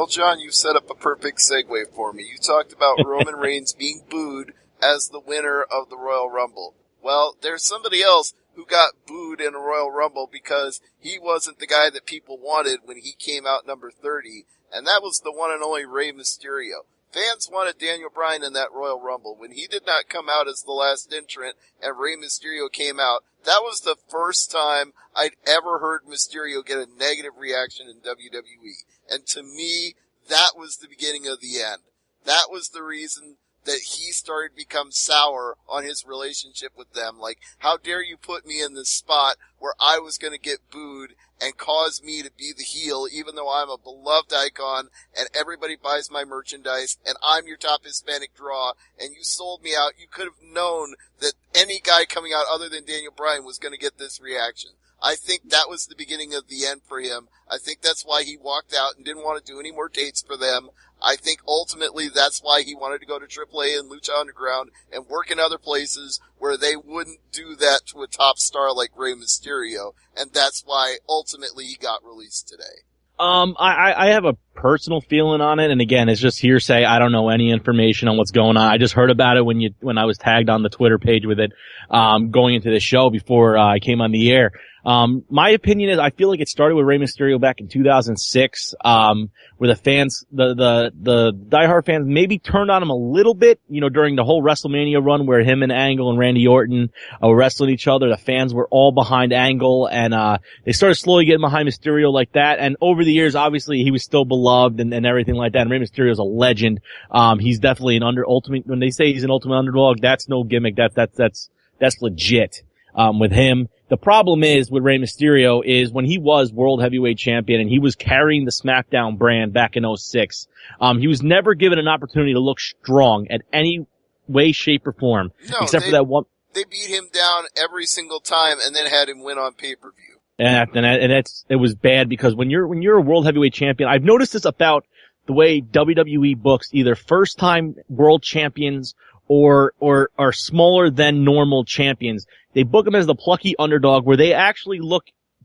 Well, John, you set up a perfect segue for me. You talked about Roman Reigns being booed as the winner of the Royal Rumble. Well, there's somebody else who got booed in a Royal Rumble because he wasn't the guy that people wanted when he came out number 30, and that was the one and only Rey Mysterio. Fans wanted Daniel Bryan in that Royal Rumble. When he did not come out as the last entrant and Rey Mysterio came out, that was the first time I'd ever heard Mysterio get a negative reaction in WWE. And to me, that was the beginning of the end. That was the reason that he started to become sour on his relationship with them. Like, how dare you put me in this spot where I was going to get booed and cause me to be the heel, even though I'm a beloved icon and everybody buys my merchandise and I'm your top Hispanic draw and you sold me out. You could have known that any guy coming out other than Daniel Bryan was going to get this reaction. I think that was the beginning of the end for him. I think that's why he walked out and didn't want to do any more dates for them. I think ultimately that's why he wanted to go to AAA and Lucha Underground and work in other places where they wouldn't do that to a top star like Rey Mysterio. And that's why ultimately he got released today. I have a personal feeling on it, and again, it's just hearsay. I don't know any information on what's going on. I just heard about it when I was tagged on the Twitter page with it, going into the show before I came on the air. My opinion is I feel like it started with Rey Mysterio back in 2006, where the fans, the diehard fans maybe turned on him a little bit, during the whole WrestleMania run where him and Angle and Randy Orton were wrestling each other. The fans were all behind Angle, and they started slowly getting behind Mysterio like that. And over the years, obviously, he was still beloved and everything like that. And Rey Mysterio is a legend. He's definitely an ultimate, when they say he's an ultimate underdog, that's no gimmick. That's legit, with him. The problem is with Rey Mysterio is when he was World Heavyweight Champion and he was carrying the SmackDown brand back in 2006, he was never given an opportunity to look strong at any way, shape, or form. No, except for that one. They beat him down every single time and then had him win on pay-per-view. It was bad because when you're a World Heavyweight Champion, I've noticed this about the way WWE books either first-time world champions or are smaller than normal champions. They book them as the plucky underdog where they actually look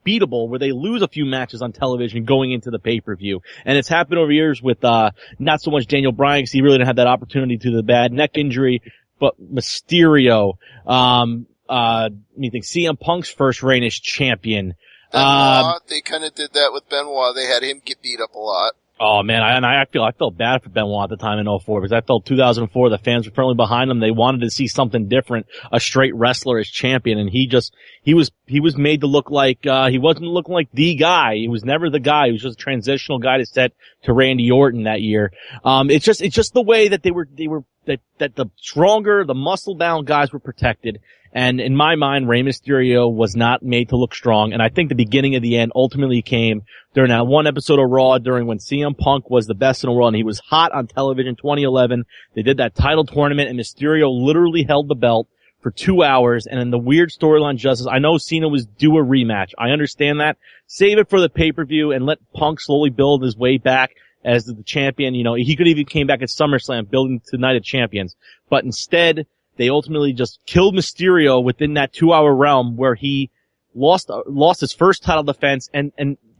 beatable, where they lose a few matches on television going into the pay-per-view. And it's happened over years with, not so much Daniel Bryan because he really didn't have that opportunity to the bad neck injury, but Mysterio, you think CM Punk's first reign as champion. Benoit, they kind of did that with Benoit. They had him get beat up a lot. Oh man, I felt bad for Benoit at the time in 2004 because I felt 2004 the fans were firmly behind him. They wanted to see something different, a straight wrestler as champion, and he was made to look like he wasn't looking like the guy. He was never the guy. He was just a transitional guy to set to Randy Orton that year. It's just the way that that the stronger, the muscle bound guys were protected. And in my mind, Rey Mysterio was not made to look strong. And I think the beginning of the end ultimately came during that one episode of Raw during when CM Punk was the best in the world and he was hot on television 2011. They did that title tournament and Mysterio literally held the belt for 2 hours. And in the weird storyline justice, I know Cena was due a rematch. I understand that. Save it for the pay-per-view and let Punk slowly build his way back as the champion. He could even came back at SummerSlam building to Night of Champions. But instead, they ultimately just killed Mysterio within that 2 hour realm where he lost his first title defense and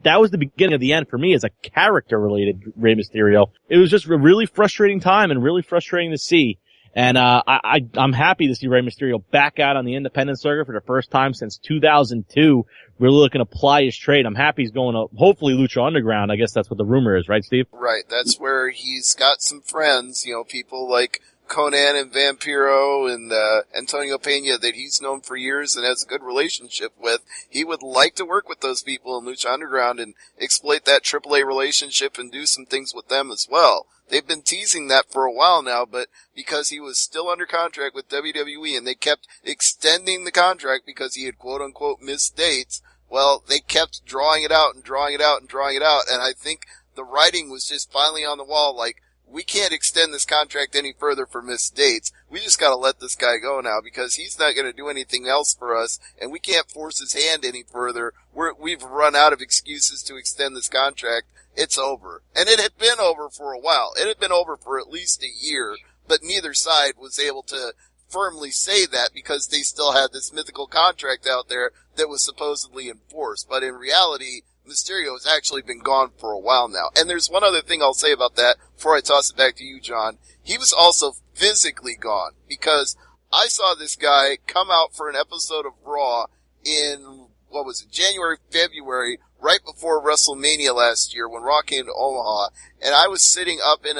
that was the beginning of the end for me as a character related Rey Mysterio. It was just a really frustrating time and really frustrating to see. And, I'm happy to see Rey Mysterio back out on the independent circuit for the first time since 2002, really looking to ply his trade. I'm happy he's going to hopefully Lucha Underground. I guess that's what the rumor is, right, Steve? Right. That's where he's got some friends, people like Conan and Vampiro and Antonio Pena that he's known for years and has a good relationship with. He would like to work with those people in Lucha Underground and exploit that AAA relationship and do some things with them as well. They've been teasing that for a while now, but because he was still under contract with WWE and they kept extending the contract because he had quote-unquote missed dates, well, they kept drawing it out and drawing it out and drawing it out, and I think the writing was just finally on the wall like, we can't extend this contract any further for missed dates. We just gotta let this guy go now because he's not gonna do anything else for us and we can't force his hand any further. We've run out of excuses to extend this contract. It's over. And it had been over for a while. It had been over for at least a year, but neither side was able to firmly say that because they still had this mythical contract out there that was supposedly enforced. But in reality, Mysterio has actually been gone for a while now. And there's one other thing I'll say about that before I toss it back to you, John. He was also physically gone, because I saw this guy come out for an episode of Raw in, what was it, January, February, right before WrestleMania last year when Raw came to Omaha, and I was sitting up in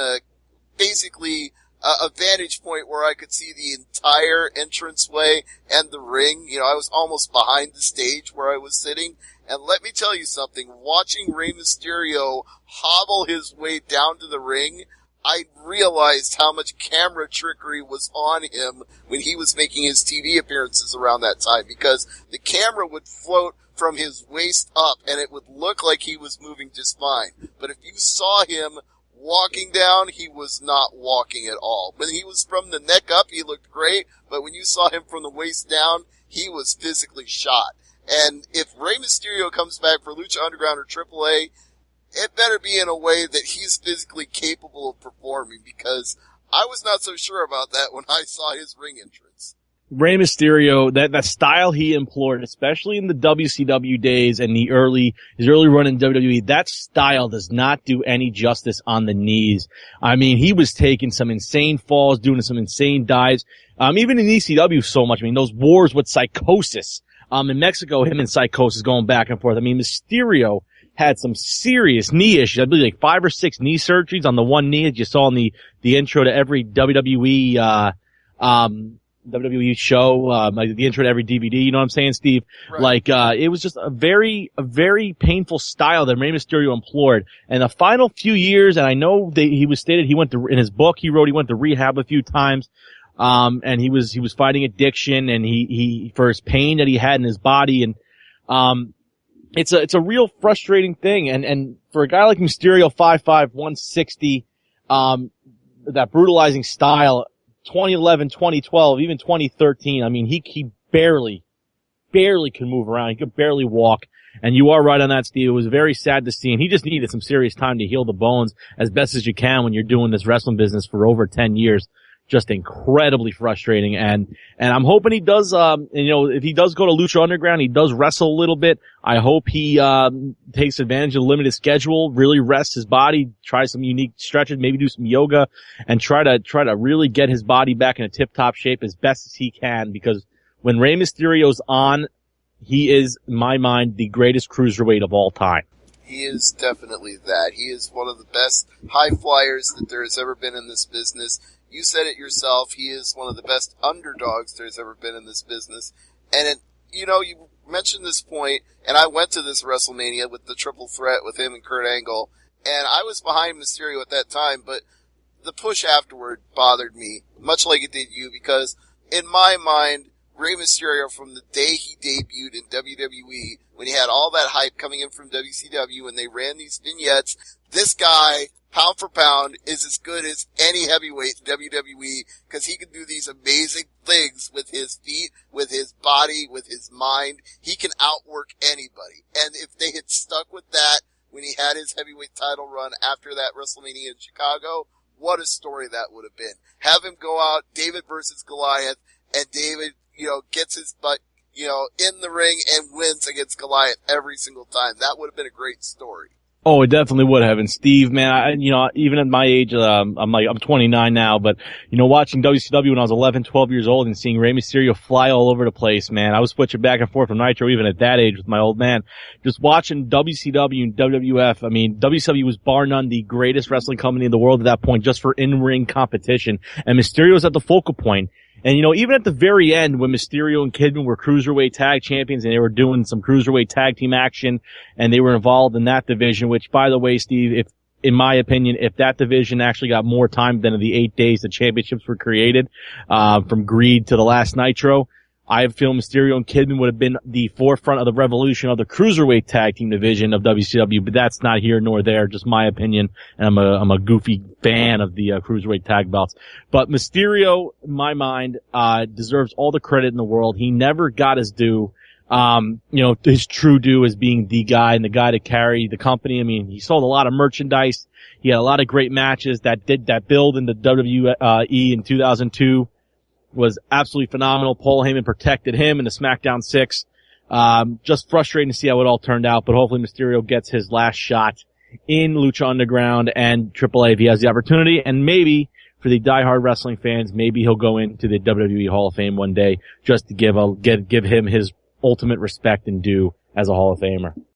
basically a vantage point where I could see the entire entranceway and the ring. You know, I was almost behind the stage where I was sitting. And let me tell you something, watching Rey Mysterio hobble his way down to the ring, I realized how much camera trickery was on him when he was making his TV appearances around that time, because the camera would float from his waist up and it would look like he was moving just fine. But if you saw him walking down, he was not walking at all. When he was from the neck up, he looked great, but when you saw him from the waist down, he was physically shot. And if Rey Mysterio comes back for Lucha Underground or AAA, it better be in a way that he's physically capable of performing, because I was not so sure about that when I saw his ring entrance. Rey Mysterio, that style he employed, especially in the WCW days and his early run in WWE, that style does not do any justice on the knees. I mean, he was taking some insane falls, doing some insane dives. Even in ECW so much. I mean, those wars with Psychosis. In Mexico, him and Psychosis going back and forth. I mean, Mysterio had some serious knee issues. I believe like 5 or 6 knee surgeries on the one knee that you saw in the intro to every WWE show, like the intro to every DVD, you know what I'm saying, Steve? Right. Like, it was just a very painful style that Rey Mysterio employed. And the final few years, and I know he was stated in his book he went to rehab a few times. And he was fighting addiction, and he for his pain that he had in his body, and it's a real frustrating thing, and for a guy like Mysterio, 5'5", 160, that brutalizing style, 2011, 2012, even 2013, I mean, he barely could move around, he could barely walk. And you are right on that, Steve. It was very sad to see, and he just needed some serious time to heal the bones as best as you can when you're doing this wrestling business for over 10 years. Just incredibly frustrating, and I'm hoping he does, if he does go to Lucha Underground, he does wrestle a little bit. I hope he, takes advantage of the limited schedule, really rests his body, try some unique stretches, maybe do some yoga, and try to really get his body back in a tip-top shape as best as he can, because when Rey Mysterio's on, he is, in my mind, the greatest cruiserweight of all time. He is definitely that. He is one of the best high flyers that there has ever been in this business. You said it yourself, he is one of the best underdogs there's ever been in this business. And you mentioned this point, and I went to this WrestleMania with the triple threat with him and Kurt Angle, and I was behind Mysterio at that time, but the push afterward bothered me, much like it did you, because in my mind, Rey Mysterio, from the day he debuted in WWE, when he had all that hype coming in from WCW and they ran these vignettes, this guy, pound for pound, is as good as any heavyweight in WWE, because he can do these amazing things with his feet, with his body, with his mind. He can outwork anybody. And if they had stuck with that when he had his heavyweight title run after that WrestleMania in Chicago, what a story that would have been. Have him go out, David versus Goliath, and David, gets his butt, in the ring and wins against Goliath every single time. That would have been a great story. Oh, it definitely would have. And Steve, man, even at my age, I'm 29 now, but, watching WCW when I was 11, 12 years old and seeing Rey Mysterio fly all over the place, man, I was switching back and forth from Nitro even at that age with my old man. Just watching WCW and WWF, I mean, WCW was bar none the greatest wrestling company in the world at that point, just for in-ring competition. And Mysterio was at the focal point. And, even at the very end, when Mysterio and Kidman were cruiserweight tag champions and they were doing some cruiserweight tag team action and they were involved in that division, which, by the way, Steve, in my opinion, if that division actually got more time than the 8 days the championships were created, from Greed to the last Nitro, I feel Mysterio and Kidman would have been the forefront of the revolution of the cruiserweight tag team division of WCW, but that's not here nor there, just my opinion, and I'm a goofy fan of the cruiserweight tag belts. But Mysterio, in my mind, deserves all the credit in the world. He never got his due. His true due as being the guy and the guy to carry the company. I mean, he sold a lot of merchandise. He had a lot of great matches that build into WWE in 2002. Was absolutely phenomenal. Paul Heyman protected him in the SmackDown 6. Just frustrating to see how it all turned out, but hopefully Mysterio gets his last shot in Lucha Underground and AAA if he has the opportunity, and maybe for the diehard wrestling fans, maybe he'll go into the WWE Hall of Fame one day just to give him his ultimate respect and due as a Hall of Famer.